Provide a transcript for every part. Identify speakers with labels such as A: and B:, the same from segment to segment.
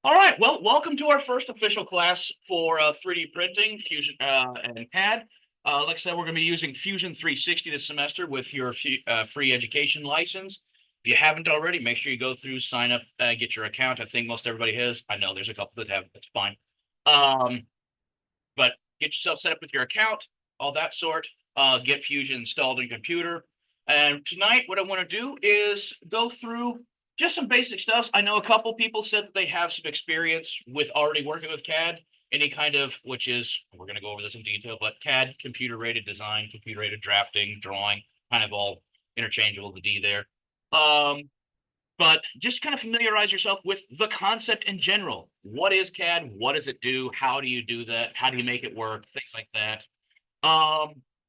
A: All right. Well, welcome to our first official class for 3D printing, Fusion, and CAD. Like I said, we're going to be using Fusion 360 this semester with your free education license. If you haven't already, make sure you go through, sign up, get your account. I think most everybody has. I know there's a couple that have. That's fine. But get yourself set up with your account, all that sort. Get Fusion installed in your computer. And tonight, what I want to do is go through just some basic stuff. I know a couple people said that they have some experience with already working with CAD, any kind of, which is, we're going to go over this in detail, but CAD, computer aided design, computer aided drafting, drawing, kind of all interchangeable, the D there. But just kind of familiarize yourself with the concept in general. What is CAD? What does it do? How do you do that? How do you make it work? Things like that.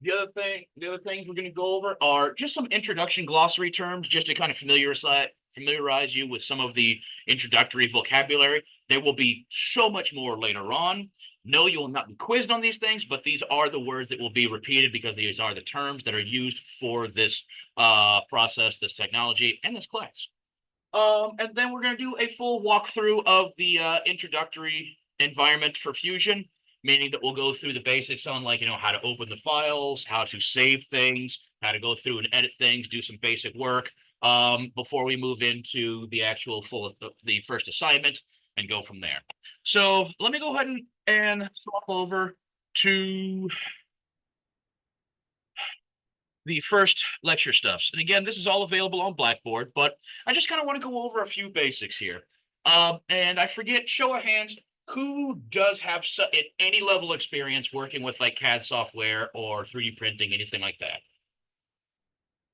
A: The other things we're going to go over are just some introduction glossary terms, just to kind of familiarize you with some of the introductory vocabulary. There will be so much more later on. No, you will not be quizzed on these things, but these are the words that will be repeated because these are the terms that are used for this process, this technology, and this class. And then we're going to do a full walkthrough of the introductory environment for Fusion, meaning that we'll go through the basics on, like, how to open the files, how to save things, how to go through and edit things, do some basic work before we move into the actual the first assignment and go from there. So let me go ahead and swap over to the first lecture stuffs. And again, this is all available on Blackboard, but I just kind of want to go over a few basics here. And I forget, show of hands, who does have at any level experience working with like CAD software or 3D printing, anything like that?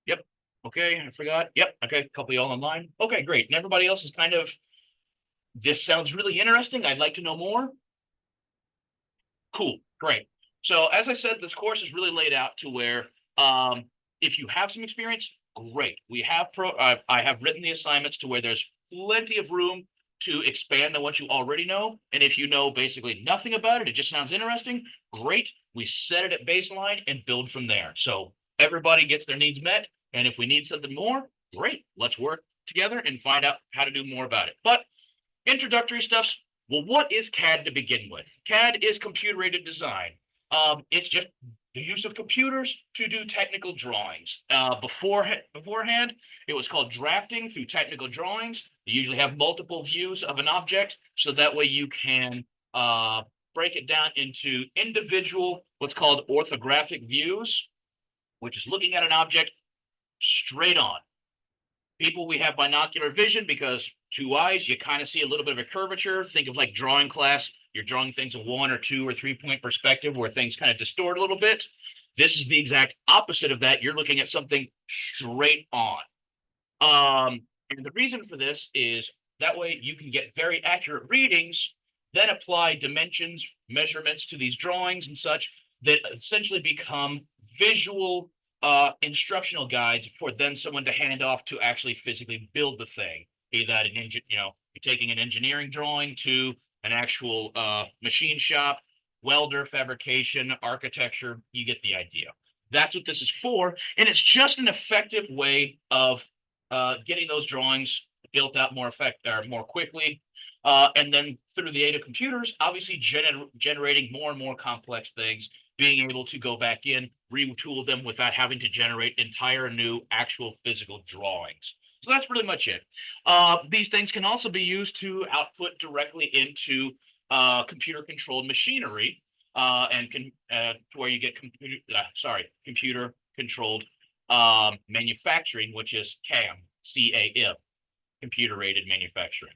A: Yep. Okay, I forgot. Yep. Okay, a couple of y'all online. Okay, great. And everybody else is kind of, this sounds really interesting. I'd like to know more. Cool, great. So as I said, this course is really laid out to where if you have some experience, great. We have I have written the assignments to where there's plenty of room to expand on what you already know. And if you know basically nothing about it, it just sounds interesting, great. We set it at baseline and build from there. So everybody gets their needs met. And if we need something more, great. Let's work together and find out how to do more about it. But introductory stuff. Well, what is CAD to begin with? CAD is computer-aided design. It's just the use of computers to do technical drawings. Beforehand, it was called drafting through technical drawings. You usually have multiple views of an object, so that way you can break it down into individual, what's called orthographic views, which is looking at an object straight on. People, we have binocular vision because two eyes, you kind of see a little bit of a curvature. Think of like drawing class. You're drawing things in 1 or 2 or 3 point perspective where things kind of distort a little bit. This is the exact opposite of that. You're looking at something straight on. And the reason for this is that way you can get very accurate readings, then apply dimensions, measurements to these drawings and such that essentially become visual instructional guides for then someone to hand off to actually physically build the thing. Either that you're taking an engineering drawing to an actual machine shop, welder, fabrication, architecture, you get the idea. That's what this is for. And it's just an effective way of getting those drawings built out more quickly. And then through the aid of computers, obviously generating more and more complex things, being able to go back in, retool them without having to generate entire new actual physical drawings. So that's pretty much it. These things can also be used to output directly into computer-controlled machinery, and to where you get computer-controlled manufacturing, which is CAM, C-A-M, computer-aided manufacturing.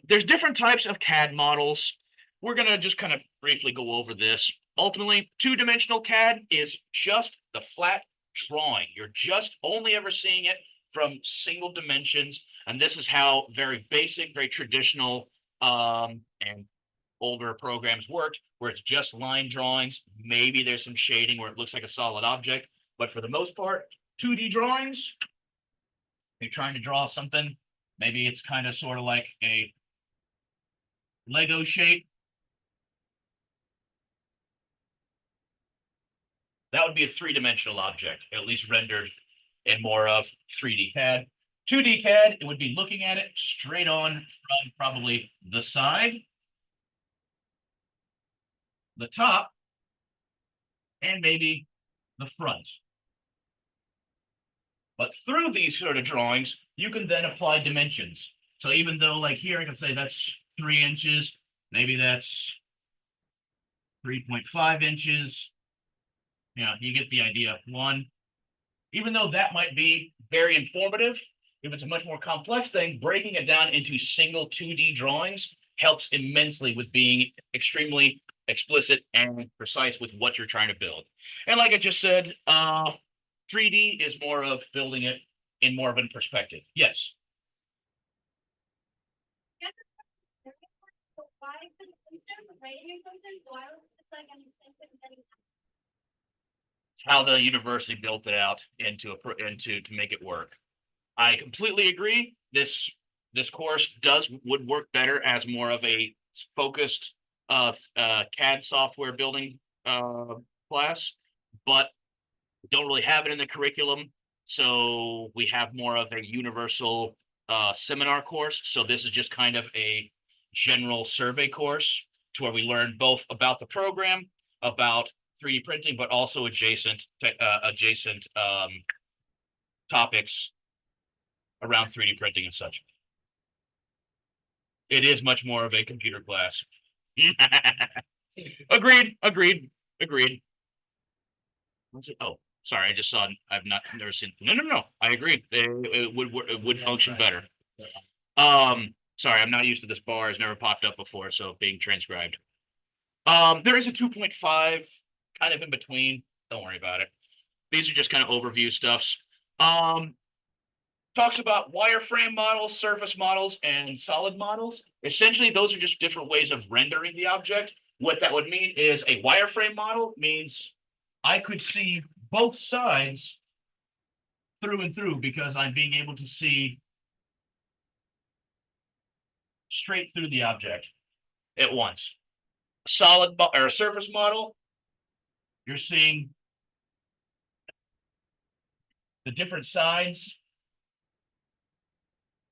A: There's different types of CAD models. We're going to just kind of briefly go over this. Ultimately, two-dimensional CAD is just the flat drawing. You're just only ever seeing it from single dimensions. And this is how very basic, very traditional and older programs worked, where it's just line drawings. Maybe there's some shading where it looks like a solid object. But for the most part, 2D drawings, you're trying to draw something. Maybe it's kind of sort of like a Lego shape. That would be a three-dimensional object, at least rendered in more of 3D CAD. 2D CAD, it would be looking at it straight on from probably the side, the top, and maybe the front. But through these sort of drawings, you can then apply dimensions. So even though like here, I can say that's 3 inches, maybe that's 3.5 inches. Yeah, you get the idea. Even though that might be very informative, if it's a much more complex thing, breaking it down into single 2D drawings helps immensely with being extremely explicit and precise with what you're trying to build. And like I just said, 3D is more of building it in more of a perspective. Yes. How the university built it out into to make it work. I completely agree. This course would work better as more of a focused CAD software building class, but we don't really have it in the curriculum. So we have more of a universal seminar course. So this is just kind of a general survey course to where we learn both about the program, about 3D printing, but also adjacent topics around 3D printing and such. It is much more of a computer class. Agreed. Oh, sorry, I just saw. I've never seen. No. I agree. It would function better. Sorry, I'm not used to this bar. It's never popped up before, so being transcribed. There is a 2.5 kind of in between. Don't worry about it. These are just kind of overview stuffs. Talks about wireframe models, surface models, and solid models. Essentially, those are just different ways of rendering the object. What that would mean is a wireframe model means I could see both sides through and through because I'm being able to see straight through the object at once. Solid or a surface model, you're seeing the different sides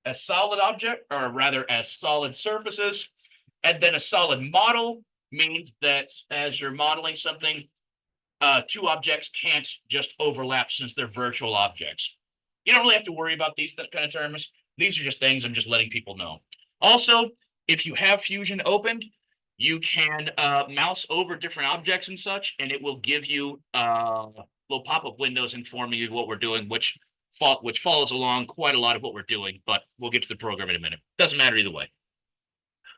A: as solid object, or rather as solid surfaces. And then a solid model means that as you're modeling something, two objects can't just overlap since they're virtual objects. You don't really have to worry about these kind of terms. These are just things I'm just letting people know. Also, if you have Fusion opened, you can mouse over different objects and such, and it will give you little pop-up windows informing you what we're doing, which follows along quite a lot of what we're doing, but we'll get to the program in a minute. Doesn't matter either way.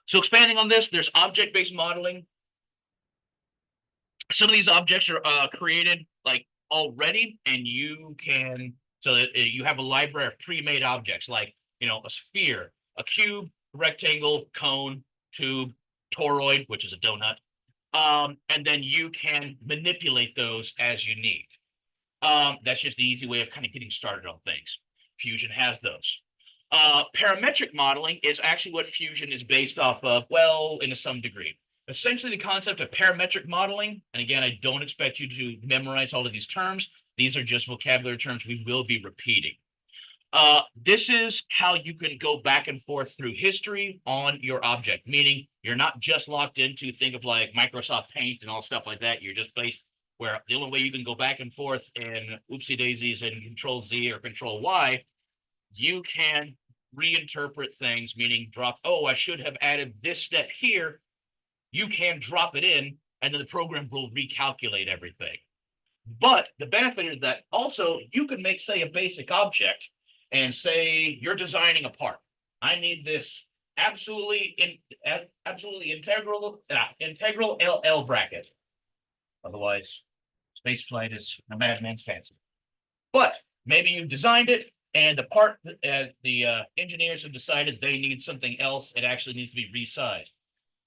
A: So expanding on this, there's object-based modeling. Some of these objects are created like already, and you can, so that you have a library of pre-made objects like, a sphere, a cube, rectangle, cone, tube, toroid, which is a donut. And then you can manipulate those as you need. That's just the easy way of kind of getting started on things. Fusion has those. Parametric modeling is actually what Fusion is based off of, well, in some degree. Essentially, the concept of parametric modeling, and again, I don't expect you to memorize all of these terms. These are just vocabulary terms we will be repeating. This is how you can go back and forth through history on your object, meaning you're not just locked into, think of like Microsoft Paint and all stuff like that. You're just based where the only way you can go back and forth in oopsie daisies and Control Z or Control Y, you can reinterpret things, meaning drop, oh, I should have added this step here. You can drop it in, and then the program will recalculate everything. But the benefit is that also you can make, say, a basic object and say you're designing a part. I need this absolutely integral LL bracket. Otherwise, space flight is a madman's fancy. But maybe you designed it, and the part the engineers have decided they need something else. It actually needs to be resized.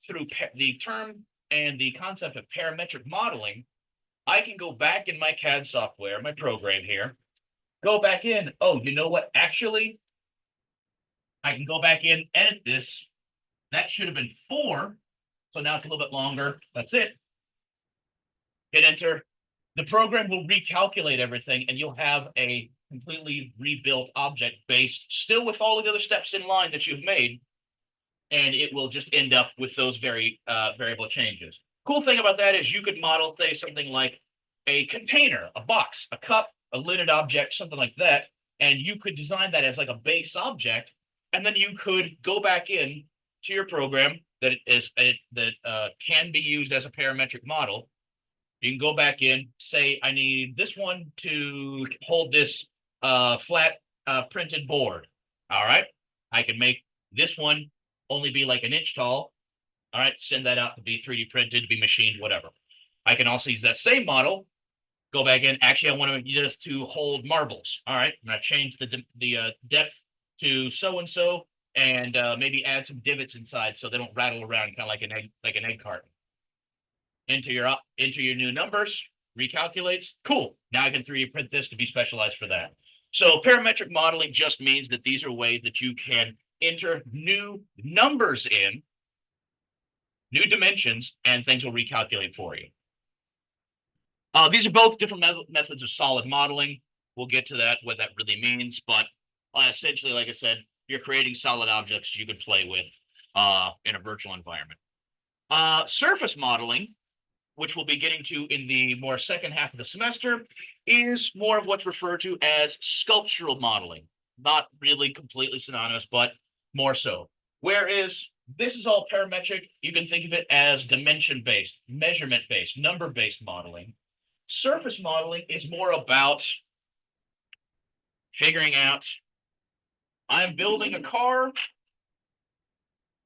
A: Through the term and the concept of parametric modeling, I can go back in my CAD software, my program here, go back in. Oh, you know what? Actually, I can go back in, edit this. That should have been 4. So now it's a little bit longer. That's it. Hit enter. The program will recalculate everything, and you'll have a completely rebuilt object based, still with all of the other steps in line that you've made, and it will just end up with those variable changes. Cool thing about that is you could model, say, something like a container, a box, a cup, a lidded object, something like that, and you could design that as like a base object, and then you could go back in to your program that can be used as a parametric model. You can go back in, say, I need this one to hold this flat printed board. All right, I can make this one only be like an inch tall. All right, send that out to be 3D printed, to be machined, whatever. I can also use that same model, go back in. Actually, I want to use this to hold marbles. All right, I'm going to change the depth to so-and-so, and maybe add some divots inside so they don't rattle around, kind of like an egg carton. Enter your new numbers, recalculates. Cool. Now I can 3D print this to be specialized for that. So parametric modeling just means that these are ways that you can enter new numbers in, new dimensions, and things will recalculate for you. These are both different methods of solid modeling. We'll get to that, what that really means. But essentially, like I said, you're creating solid objects you can play with in a virtual environment. Surface modeling, which we'll be getting to in the more second half of the semester, is more of what's referred to as sculptural modeling. Not really completely synonymous, but more so. Whereas this is all parametric, you can think of it as dimension-based, measurement-based, number-based modeling. Surface modeling is more about figuring out, I'm building a car,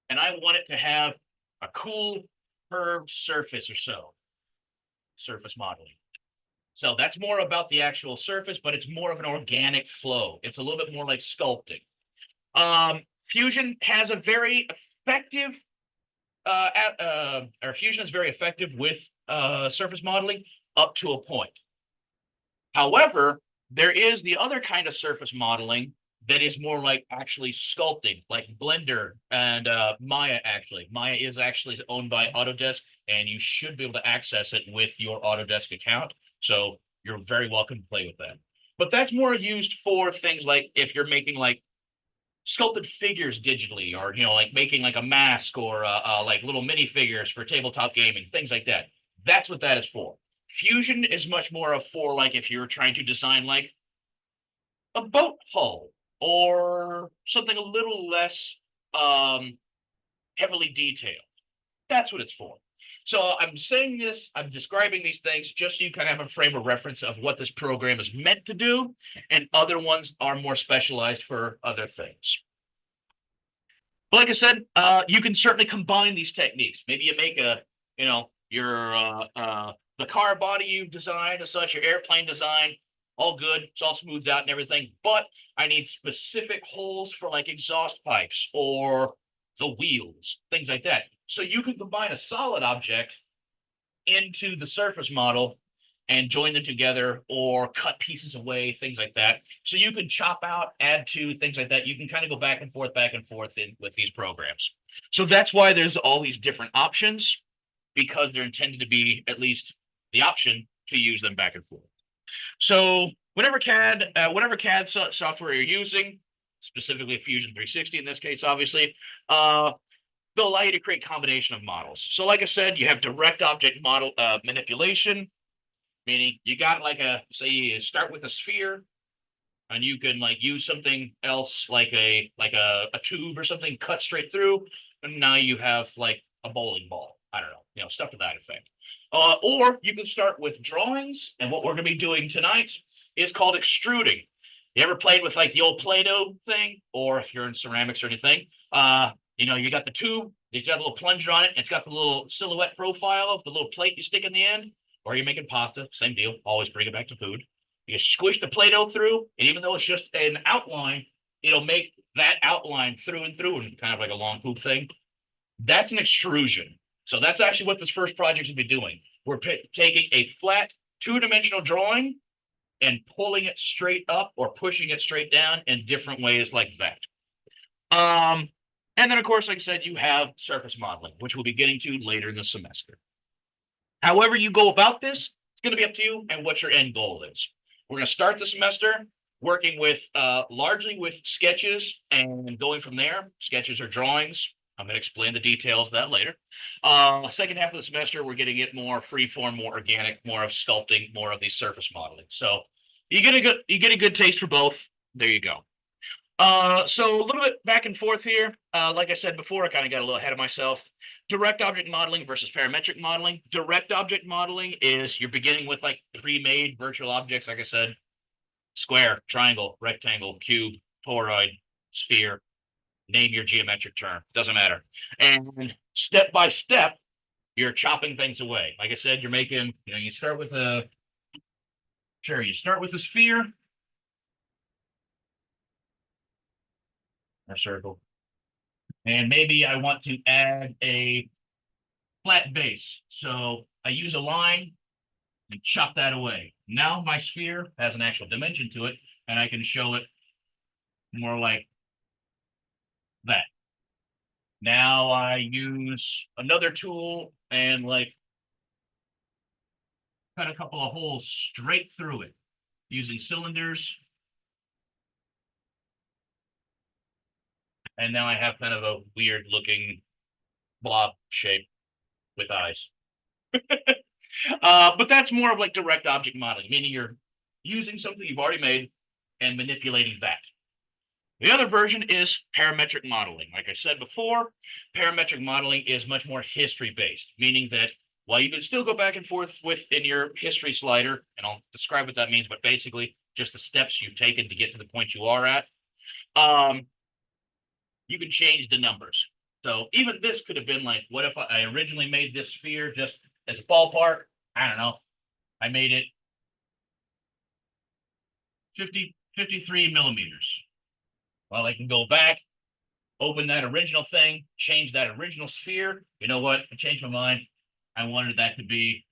A: and I want it to have a cool curved surface or so. Surface modeling. So that's more about the actual surface, but it's more of an organic flow. It's a little bit more like sculpting. Fusion has a very effective, Fusion is very effective with surface modeling up to a point. However, there is the other kind of surface modeling that is more like actually sculpting, like Blender and Maya. Actually, Maya is actually owned by Autodesk, and you should be able to access it with your Autodesk account. So you're very welcome to play with that. But that's more used for things like if you're making like sculpted figures digitally, or like making like a mask, or like little minifigures for tabletop gaming, things like that. That's what that is for. Fusion is much more of for like if you're trying to design like a boat hull or something a little less heavily detailed. That's what it's for. So I'm saying this, I'm describing these things just so you kind of have a frame of reference of what this program is meant to do, and other ones are more specialized for other things. But like I said, you can certainly combine these techniques. Maybe you make the car body you've designed and such, your airplane design, all good, it's all smoothed out and everything, but I need specific holes for like exhaust pipes or the wheels, things like that. So you can combine a solid object into the surface model and join them together, or cut pieces away, things like that. So you can chop out, add to, things like that. You can kind of go back and forth with these programs. So that's why there's all these different options, because they're intended to be at least the option to use them back and forth. So whatever CAD software you're using, specifically Fusion 360 in this case, obviously, they'll allow you to create combination of models. So like I said, you have direct object model manipulation, meaning you got like say you start with a sphere, and you can like use something else like a tube or something, cut straight through, and now you have like a bowling ball. I don't know, stuff to that effect. Or you can start with drawings, and what we're going to be doing tonight is called extruding. You ever played with like the old Play-Doh thing, or if you're in ceramics or anything, you got the tube, you got a little plunger on it, it's got the little silhouette profile of the little plate you stick in the end, or you're making pasta, same deal, always bring it back to food. You squish the Play-Doh through, and even though it's just an outline, it'll make that outline through and through, and kind of like a long hoop thing. That's an extrusion. So that's actually what this first project will be doing. We're taking a flat two-dimensional drawing and pulling it straight up or pushing it straight down in different ways like that. And then, of course, like I said, you have surface modeling, which we'll be getting to later in the semester. However you go about this, it's going to be up to you and what your end goal is. We're going to start the semester working with largely with sketches and going from there. Sketches or drawings. I'm going to explain the details of that later. Second half of the semester, we're getting it more freeform, more organic, more of sculpting, more of the surface modeling. So you get a good taste for both. There you go. So a little bit back and forth here. Like I said before, I kind of got a little ahead of myself. Direct object modeling versus parametric modeling. Direct object modeling is you're beginning with like pre-made virtual objects, like I said, square, triangle, rectangle, cube, toroid, sphere, name your geometric term, doesn't matter. And step by step, you're chopping things away. Like I said, you're making, you start with a sphere or circle. And maybe I want to add a flat base. So I use a line and chop that away. Now my sphere has an actual dimension to it, and I can show it more like that. Now I use another tool and like cut a couple of holes straight through it using cylinders. And now I have kind of a weird looking blob shape with eyes. But that's more of like direct object modeling, meaning you're using something you've already made and manipulating that. The other version is parametric modeling. Like I said before, parametric modeling is much more history-based, meaning that while you can still go back and forth within your history slider, and I'll describe what that means, but basically just the steps you've taken to get to the point you are at, you can change the numbers. So even this could have been like, what if I originally made this sphere just as a ballpark? I don't know. I made it 53 millimeters. Well, I can go back, open that original thing, change that original sphere. You know what? I changed my mind. I wanted that to be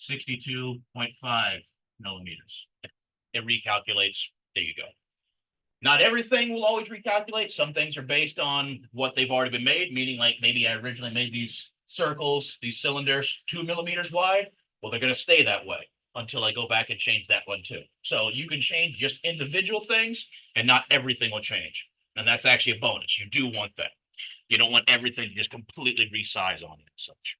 A: 62.5 millimeters. It recalculates. There you go. Not everything will always recalculate. Some things are based on what they've already been made, meaning like maybe I originally made these circles, these cylinders 2 millimeters wide. Well, they're going to stay that way until I go back and change that one too. So you can change just individual things and not everything will change. And that's actually a bonus. You do want that. You don't want everything to just completely resize on it and such.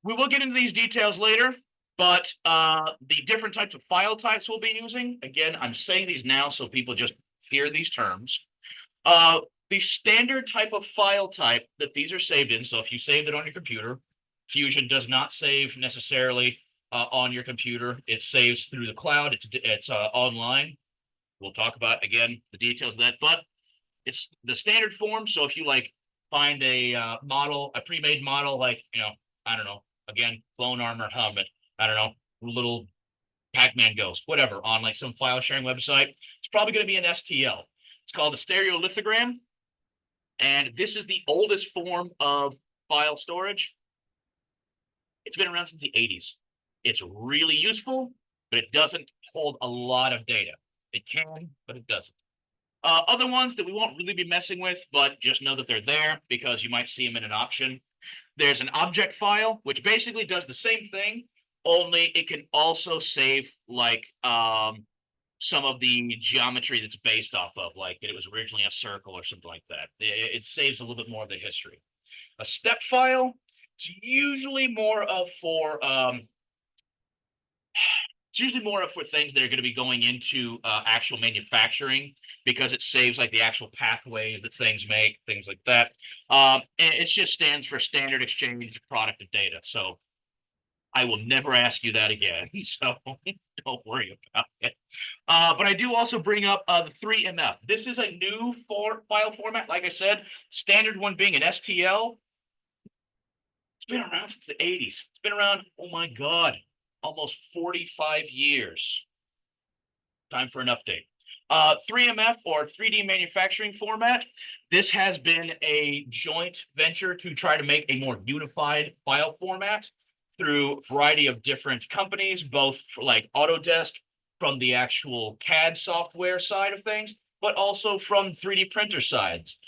A: We will get into these details later, but the different types of file types we'll be using, again, I'm saying these now so people just hear these terms. The standard type of file type that these are saved in, so if you saved it on your computer, Fusion does not save necessarily on your computer. It saves through the cloud. It's online. We'll talk about, again, the details of that, but it's the standard form. So if you like find a model, a pre-made model, like, I don't know, again, clone armor helmet, I don't know, little Pac-Man ghost, whatever, on like some file sharing website, it's probably going to be an STL. It's called a stereolithogram. And this is the oldest form of file storage. It's been around since the 80s. It's really useful, but it doesn't hold a lot of data. It can, but it doesn't. Other ones that we won't really be messing with, but just know that they're there because you might see them in an option. There's an object file, which basically does the same thing, only it can also save like some of the geometry that's based off of, like that it was originally a circle or something like that. It saves a little bit more of the history. A step file, it's usually more of for things that are going to be going into actual manufacturing because it saves like the actual pathways that things make, things like that. And it just stands for standard exchange product of data. So I will never ask you that again. So don't worry about it. But I do also bring up the 3MF. This is a new file format. Like I said, standard one being an STL. It's been around since the 80s. It's been around, oh my God, almost 45 years. Time for an update. 3MF or 3D manufacturing format. This has been a joint venture to try to make a more unified file format through a variety of different companies, both for like Autodesk from the actual CAD software side of things, but also from 3D printer sides.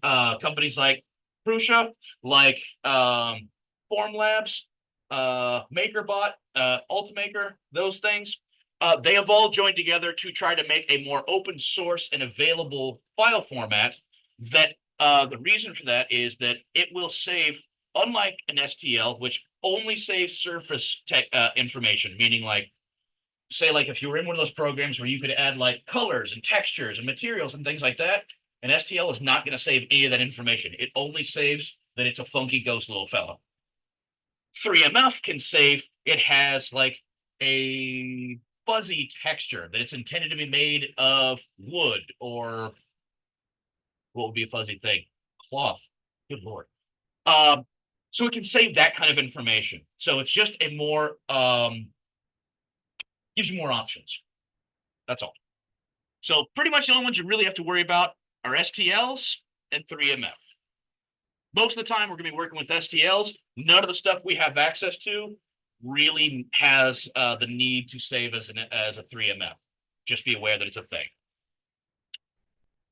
A: Companies like Prusa, like Formlabs, MakerBot, Ultimaker, those things. they have all joined together to try to make a more open source and available file format that the reason for that is that it will save, unlike an STL, which only saves surface information, meaning like, say, like if you were in one of those programs where you could add like colors and textures and materials and things like that, an STL is not going to save any of that information. It only saves that it's a funky ghost little fellow. 3MF can save it has like a fuzzy texture that it's intended to be made of wood or what would be a fuzzy thing? Cloth. Good lord. Um, so it can save that kind of information. So it's just a more gives you more options. That's all. So pretty much the only ones you really have to worry about are STLs and 3MF. Most of the time, we're going to be working with STLs. None of the stuff we have access to really has the need to save as a 3MF. Just be aware that it's a thing.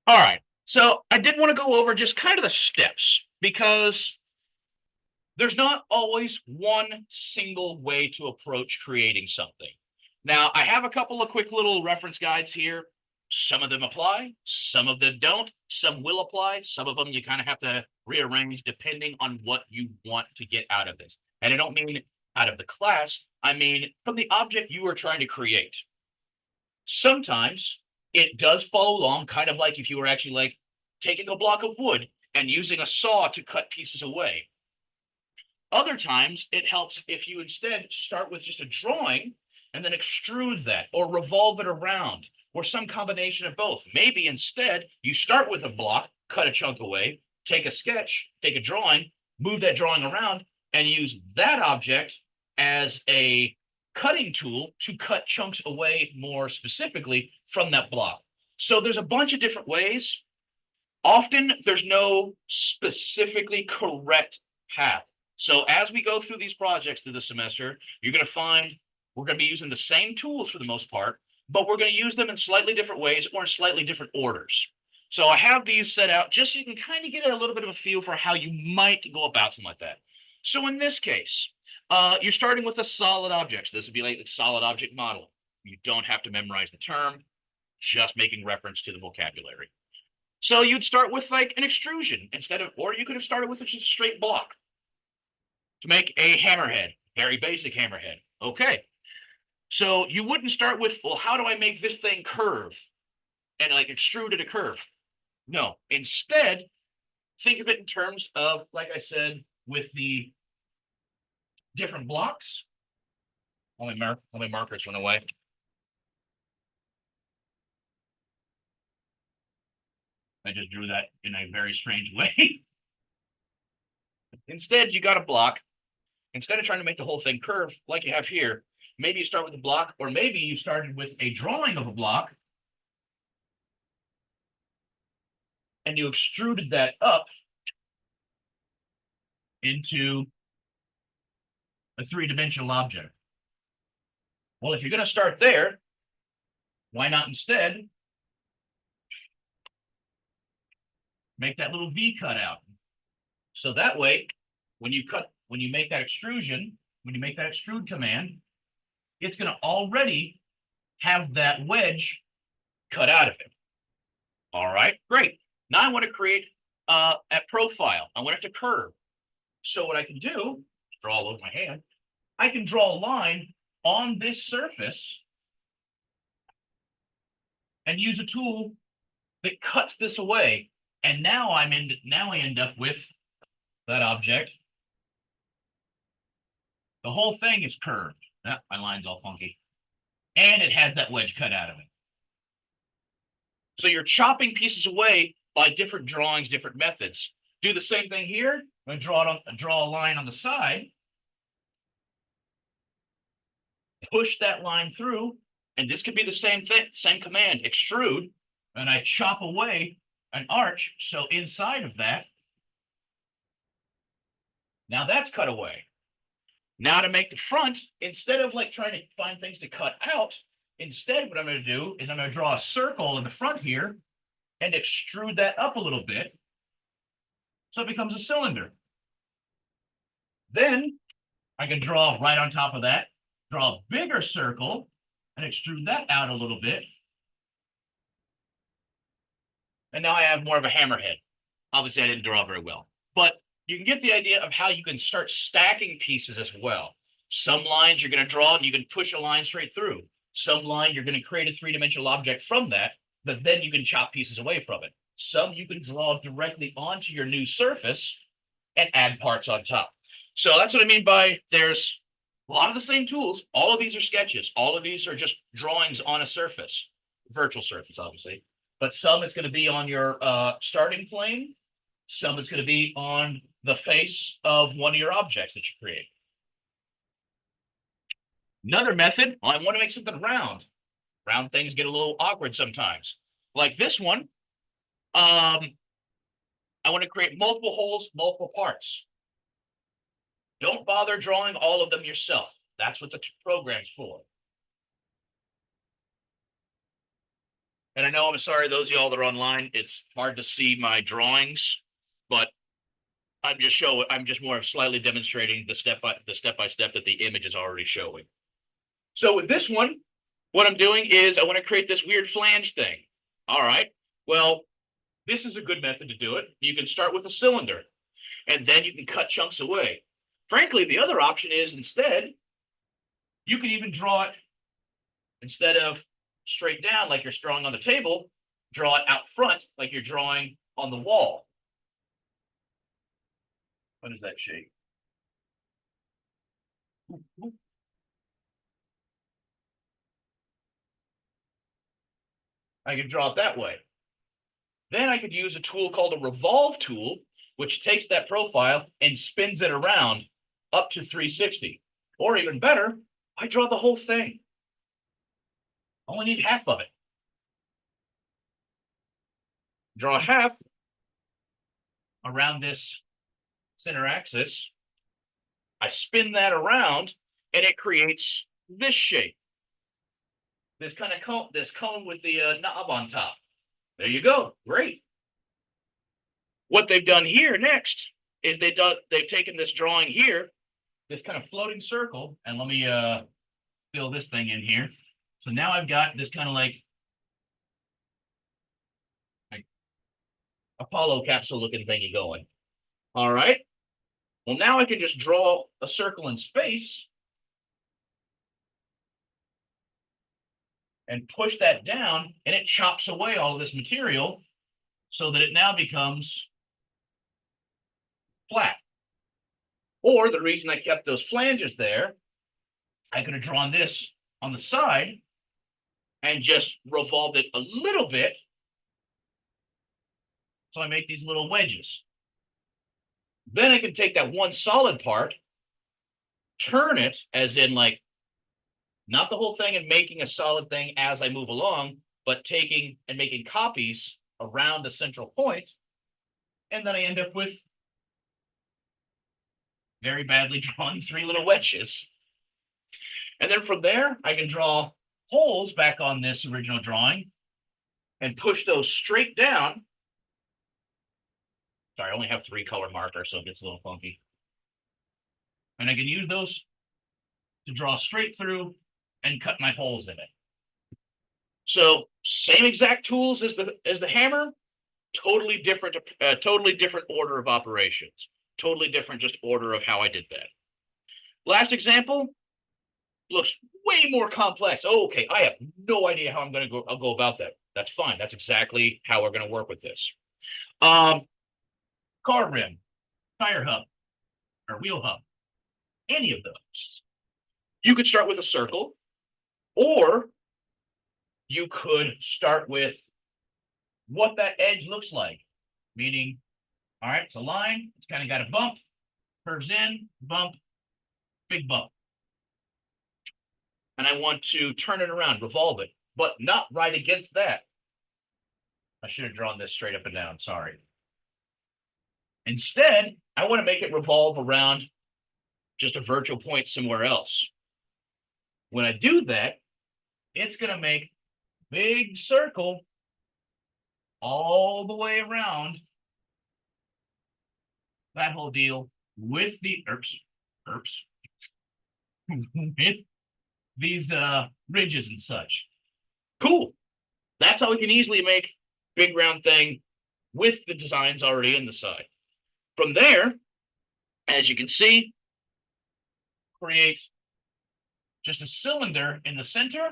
A: All right. So I did want to go over just kind of the steps because there's not always one single way to approach creating something. Now, I have a couple of quick little reference guides here. Some of them apply, some of them don't, some will apply, some of them you kind of have to rearrange depending on what you want to get out of this. And I don't mean out of the class, I mean from the object you are trying to create. Sometimes it does follow along, kind of like if you were actually like taking a block of wood and using a saw to cut pieces away. Other times it helps if you instead start with just a drawing and then extrude that or revolve it around or some combination of both. Maybe instead you start with a block, cut a chunk away, take a sketch, take a drawing, move that drawing around, and use that object as a cutting tool to cut chunks away more specifically from that block. So there's a bunch of different ways. Often there's no specifically correct path. So as we go through these projects through the semester, you're going to find we're going to be using the same tools for the most part, but we're going to use them in slightly different ways or in slightly different orders. So I have these set out just so you can kind of get a little bit of a feel for how you might go about something like that. So in this case, you're starting with a solid object. So this would be like a solid object model. You don't have to memorize the term, just making reference to the vocabulary. So you'd start with like an extrusion instead of, or you could have started with just a straight block to make a hammerhead, very basic hammerhead. Okay. So you wouldn't start with, well, how do I make this thing curve and like extrude it a curve? No, instead, think of it in terms of, like I said, with the different blocks. All my markers went away. I just drew that in a very strange way. Instead, you got a block. Instead of trying to make the whole thing curve like you have here, maybe you start with a block, or maybe you started with a drawing of a block and you extruded that up into a three-dimensional object. Well, if you're going to start there, why not instead make that little V cut out? So that way, when you make that extrusion, when you make that extrude command, it's going to already have that wedge cut out of it. All right, great. Now I want to create a profile. I want it to curve. So what I can do, draw all over my hand, I can draw a line on this surface and use a tool that cuts this away. And now I end up with that object. The whole thing is curved. Ah, my line's all funky. And it has that wedge cut out of it. So you're chopping pieces away by different drawings, different methods. Do the same thing here. I'm going to draw a line on the side. Push that line through. And this could be the same thing, same command, extrude. And I chop away an arch. So inside of that, now that's cut away. Now to make the front, instead of like trying to find things to cut out, instead what I'm going to do is I'm going to draw a circle in the front here and extrude that up a little bit so it becomes a cylinder. Then I can draw right on top of that, draw a bigger circle, and extrude that out a little bit. And now I have more of a hammerhead. Obviously, I didn't draw very well, but you can get the idea of how you can start stacking pieces as well. Some lines you're going to draw and you can push a line straight through. Some line you're going to create a three-dimensional object from that, but then you can chop pieces away from it. Some you can draw directly onto your new surface and add parts on top. So that's what I mean by there's a lot of the same tools. All of these are sketches. All of these are just drawings on a surface, virtual surface, obviously. But some it's going to be on your starting plane. Some it's going to be on the face of one of your objects that you create. Another method, I want to make something round. Round things get a little awkward sometimes. Like this one, I want to create multiple holes, multiple parts. Don't bother drawing all of them yourself. That's what the program's for. And I know, I'm sorry, those of y'all that are online, it's hard to see my drawings, but I'm just more slightly demonstrating the step by step that the image is already showing. So with this one, what I'm doing is I want to create this weird flange thing. All right. Well, this is a good method to do it. You can start with a cylinder, and then you can cut chunks away. Frankly, the other option is instead, you can even draw it instead of straight down like you're drawing on the table, draw it out front like you're drawing on the wall. What is that shape? I can draw it that way. Then I could use a tool called a revolve tool, which takes that profile and spins it around up to 360. Or even better, I draw the whole thing. Only need half of it. Draw half around this center axis. I spin that around and it creates this shape. This kind of cone, this cone with the knob on top. There you go. Great. What they've done here next is they've taken this drawing here, this kind of floating circle, and let me fill this thing in here. So now I've got this kind of like Apollo capsule looking thingy going. All right. Well, now I can just draw a circle in space and push that down, and it chops away all of this material so that it now becomes flat. Or the reason I kept those flanges there, I could have drawn this on the side and just revolved it a little bit. So I make these little wedges. Then I can take that one solid part, turn it as in like, not the whole thing and making a solid thing as I move along, but taking and making copies around the central point. And then I end up with very badly drawn three little wedges. And then from there, I can draw holes back on this original drawing and push those straight down. Sorry, I only have 3 color markers, so it gets a little funky. And I can use those to draw straight through and cut my holes in it. So same exact tools as the hammer, totally different order of operations, totally different just order of how I did that. Last example looks way more complex. Oh, okay, I have no idea how I'll go about that. That's fine. That's exactly how we're going to work with this. Car rim, tire hub, or wheel hub, any of those. You could start with a circle, or you could start with what that edge looks like. Meaning, all right, it's a line, it's kind of got a bump, curves in, bump, big bump. And I want to turn it around, revolve it, but not right against that. I should have drawn this straight up and down, sorry. Instead, I want to make it revolve around just a virtual point somewhere else. When I do that, it's going to make a big circle all the way around that whole deal with the with these ridges and such. Cool. That's how we can easily make big round thing with the designs already in the side. From there, as you can see, create just a cylinder in the center,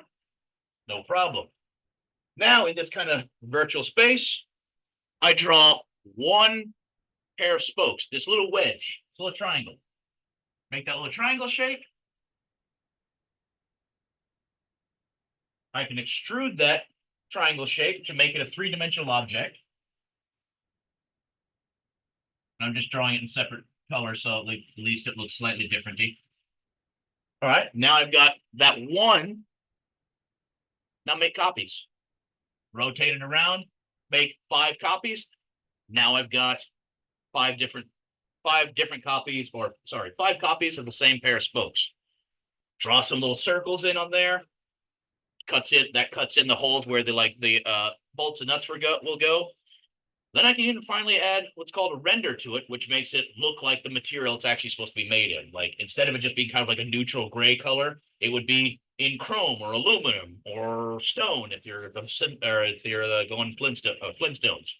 A: no problem. Now in this kind of virtual space, I draw one pair of spokes, this little wedge, this little triangle. Make that little triangle shape. I can extrude that triangle shape to make it a three-dimensional object. I'm just drawing it in separate colors, so at least it looks slightly different. All right, now I've got that one. Now make copies. Rotate it around, make 5 copies. Now I've got 5 different copies, or sorry, 5 copies of the same pair of spokes. Draw some little circles in on there. Cuts in the holes where the bolts and nuts will go. Then I can even finally add what's called a render to it, which makes it look like the material it's actually supposed to be made in. Like instead of it just being kind of like a neutral gray color, it would be in chrome or aluminum or stone if you're going Flintstones,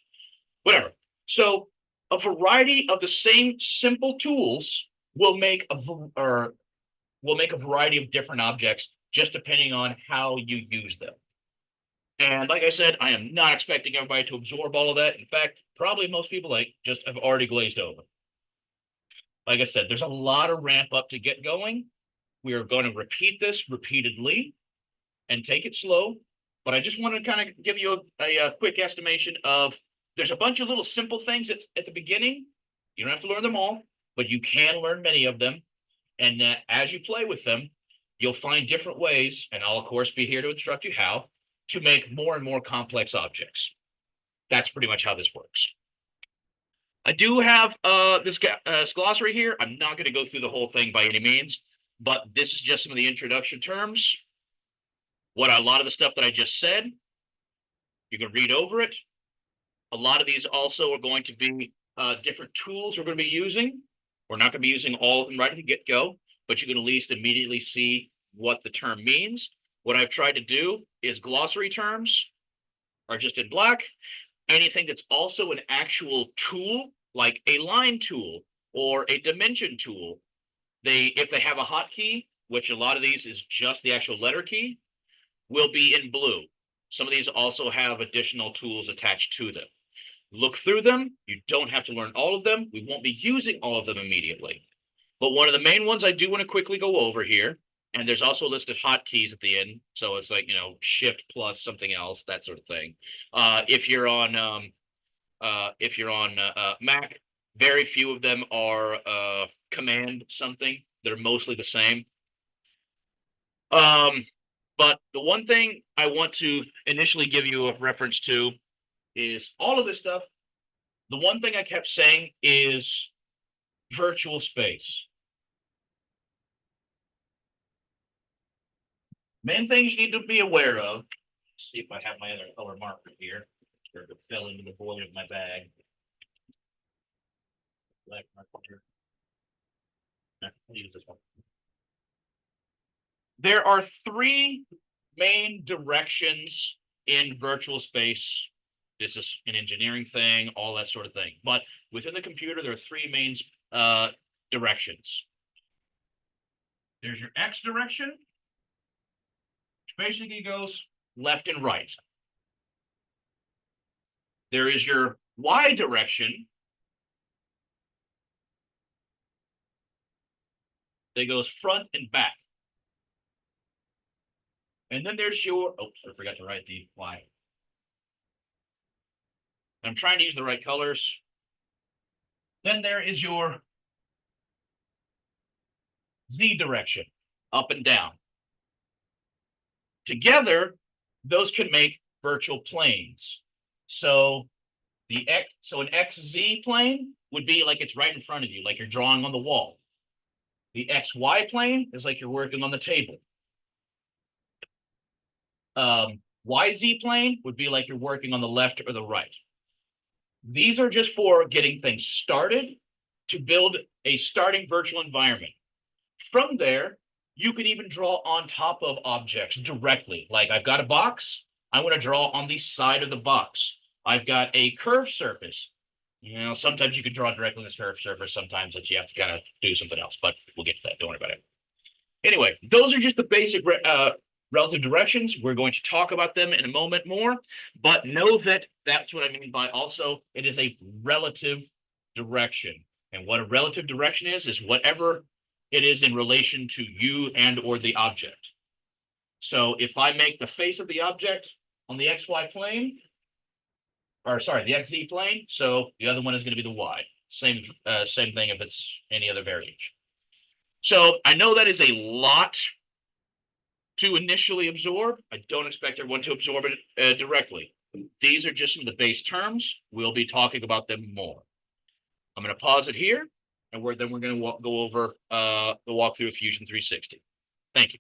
A: whatever. So a variety of the same simple tools will make a variety of different objects just depending on how you use them. And like I said, I am not expecting everybody to absorb all of that. In fact, probably most people just have already glazed over. Like I said, there's a lot of ramp up to get going. We are going to repeat this repeatedly and take it slow. But I just want to kind of give you a quick estimation of there's a bunch of little simple things at the beginning. You don't have to learn them all, but you can learn many of them. And as you play with them, you'll find different ways, and I'll of course be here to instruct you how to make more and more complex objects. That's pretty much how this works. I do have this glossary here. I'm not going to go through the whole thing by any means, but this is just some of the introduction terms. A lot of the stuff that I just said, you can read over it. A lot of these also are going to be different tools we're going to be using. We're not going to be using all of them right at the get-go, but you can at least immediately see what the term means. What I've tried to do is glossary terms are just in black. Anything that's also an actual tool, like a line tool or a dimension tool, if they have a hotkey, which a lot of these is just the actual letter key, will be in blue. Some of these also have additional tools attached to them. Look through them. You don't have to learn all of them. We won't be using all of them immediately. But one of the main ones I do want to quickly go over here, and there's also a list of hotkeys at the end. So it's like, shift plus something else, that sort of thing. If you're on Mac, very few of them are command something. They're mostly the same. But the one thing I want to initially give you a reference to is all of this stuff. The one thing I kept saying is virtual space. Main things you need to be aware of. Let's see if I have my other color marker here. Sort of fell into the void of my bag. Black marker here. I'll use this one. There are 3 main directions in virtual space. This is an engineering thing, all that sort of thing. But within the computer, there are 3 main directions. There's your X direction, which basically goes left and right. There is your Y direction that goes front and back. And then there's your, oops, I forgot to write the Y. I'm trying to use the right colors. Then there is your Z direction, up and down. Together, those can make virtual planes. So an XZ plane would be like it's right in front of you, like you're drawing on the wall. The XY plane is like you're working on the table. YZ plane would be like you're working on the left or the right. These are just for getting things started to build a starting virtual environment. From there, You could even draw on top of objects directly. Like I've got a box, I want to draw on the side of the box. I've got a curved surface. You know, sometimes you can draw directly on this curved surface, sometimes that you have to kind of do something else, but we'll get to that. Don't worry about it. Anyway, those are just the basic relative directions. We're going to talk about them in a moment more, but know that that's what I mean by also it is a relative direction. And what a relative direction is whatever it is in relation to you and or the object. So if I make the face of the object on the XY plane, or sorry, the XZ plane, so the other one is going to be the Y. Same thing if it's any other variation. So I know that is a lot to initially absorb. I don't expect everyone to absorb it directly. These are just some of the base terms. We'll be talking about them more. I'm going to pause it here, and then we're going to go over the walkthrough of Fusion 360. Thank you.